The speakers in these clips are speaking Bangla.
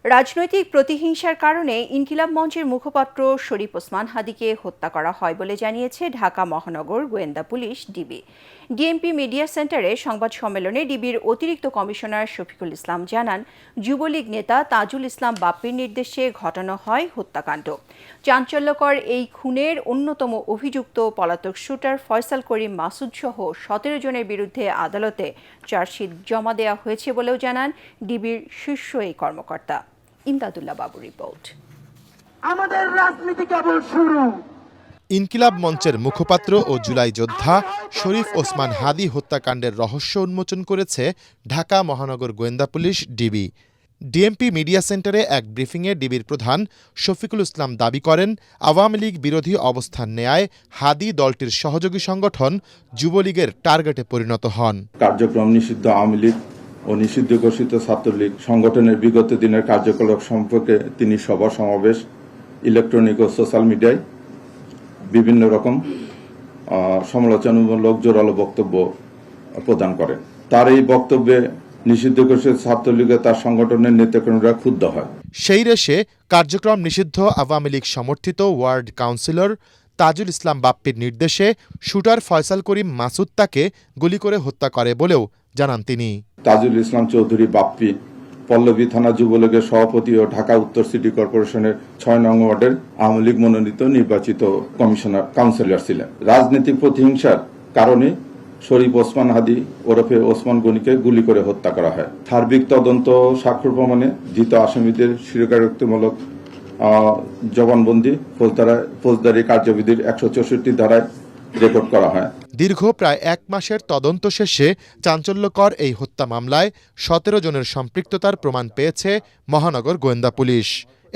রাজনৈতিক প্রতিহিংসার কারণে ইনকিলাব মঞ্চের মুখপাত্র শরীফ ওসমান হাদিকে হত্যা করা হয় বলে জানিয়েছে ঢাকা মহানগর গোয়েন্দা পুলিশ ডিবি। ডিএমপি মিডিয়া সেন্টারে সংবাদ সম্মেলনে ডিবির অতিরিক্ত কমিশনার শফিকুল ইসলাম জানান, যুবলীগ নেতা তাজুল ইসলাম বাপ্পির নির্দেশে ঘটানো হয় হত্যাকাণ্ড। চাঞ্চল্যকর এই খুনের অন্যতম অভিযুক্ত পলাতক শুটার ফয়সাল করিম মাসুদ সহ ১৭ জনের বিরুদ্ধে আদালতে চার্জশিট জমা দেওয়া হয়েছে বলেও জানান ডিবির শীর্ষ এই কর্মকর্তা। ইমদাদুল্লাহ বাবুর রিপোর্ট। আমাদের রাজনীতি কেবল শুরু। ইনকিলাব মঞ্চের মুখপাত্র ও জুলাই যোদ্ধা শরীফ ওসমান হাদি হত্যাকাণ্ডের রহস্য উন্মোচন করেছে ঢাকা মহানগর গোয়েন্দা পুলিশ ডিবি। ডিএমপি মিডিয়া সেন্টারে এক ব্রিফিংয়ে ডিবির প্রধান শফিকুল ইসলাম দাবি করেন, আওয়ামী লীগ বিরোধী অবস্থান নেয়ায় হাদি দলটির সহযোগী সংগঠন যুবলীগের টার্গেটে পরিণত হন। কার্যক্রম নিষিদ্ধ আওয়ামী লীগ ও নিষিদ্ধ ঘোষিত ছাত্রলীগ সংগঠনের বিগত দিনের কার্যকলাপ সম্পর্কে তিনি সভা সমাবেশ, ইলেকট্রনিক ও সোশ্যাল মিডিয়ায় বিভিন্ন রকম সমালোচনামূলক জোরালো বক্তব্য প্রদান করেন। তার এই বক্তব্যে নিষিদ্ধ ঘোষিত ছাত্রলীগে তার সংগঠনের নেতাকর্মীরা ক্ষুব্ধ হয়। সেই রেশে কার্যক্রম নিষিদ্ধ আওয়ামী লীগ সমর্থিত ওয়ার্ড কাউন্সিলর তাজুল ইসলাম বাপ্পির নির্দেশে শুটার ফয়সাল করিম মাসুদ তাকে গুলি করে হত্যা করে বলেও জানান তিনি। তাজুল ইসলাম চৌধুরী বাপ্পি পল্লবী থানা যুবলীগের সভাপতি ও ঢাকা উত্তর সিটি কর্পোরেশনের ৬ নং ওয়ার্ডের আওয়ামী লীগ মনোনীত নির্বাচিত কাউন্সিলর ছিলেন। রাজনৈতিক প্রতিহিংসার কারণে শরীফ ওসমান হাদি ওরফে ওসমান গনিকে গুলি করে হত্যা করা হয়। সার্বিক তদন্ত সাক্ষ্য প্রমাণে ধৃত আসামিদের স্বীকারোক্তিমূলক জবানবন্দি ফৌজদারি কার্যবিধির ১৬৪ ধারায় রেকর্ড করা হয়। দীর্ঘ প্রায় ১ মাসের তদন্ত শেষে চাঞ্চল্যকর এই হত্যা মামলায় ১৭ জনের সম্পৃক্ততার প্রমাণ পেয়েছে মহানগর গোয়েন্দা পুলিশ।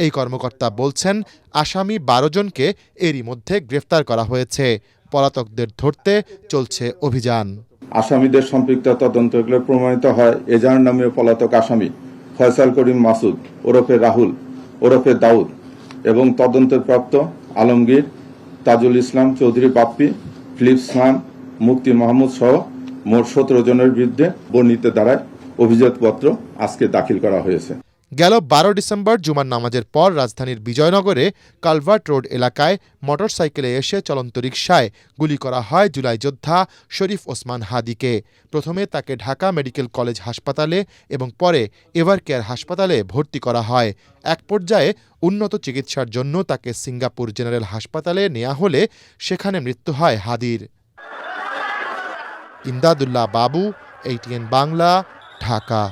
এই কর্মকর্তা বলছেন, আসামি ১২ জনকে এরই মধ্যে গ্রেফতার করা হয়েছে। পলাতকদের ধরতে চলছে অভিযান। আসামিদের সম্পৃক্ততা তদন্ত করলে প্রমাণিত হয় এজাহার নামীয় পলাতক আসামি ফয়সাল করিম মাসুদ ওরফে রাহুল ওরফে দাউদ এবং তদন্তের প্রাপ্ত আলমগীর, তাজুল ইসলাম চৌধুরী বাপ্পি, ফিলিপস খান, মুক্তি মাহমুদ সহ মোট ১৭ জনের বিরুদ্ধে বর্ণিত ধারায় অভিযোগপত্র আজকে দাখিল করা হয়েছে। গেল ১২ ডিসেম্বর জুমার নামাজের পর রাজধানীর বিজয়নগরে কালভার্ট রোড এলাকায় মোটরসাইকেলে এসে চলন্ত রিকশায় গুলি করা হয় জুলাই যোদ্ধা শরীফ ওসমান হাদিকে। প্রথমে তাকে ঢাকা মেডিকেল কলেজ হাসপাতালে এবং পরে এভারকেয়ার হাসপাতালে ভর্তি করা হয়। এক পর্যায়ে উন্নত চিকিৎসার জন্য তাকে সিঙ্গাপুর জেনারেল হাসপাতালে নেওয়া হলে সেখানে মৃত্যু হয় হাদির। ইমদাদুল্লাহ বাবু, ATN বাংলা, ঢাকা।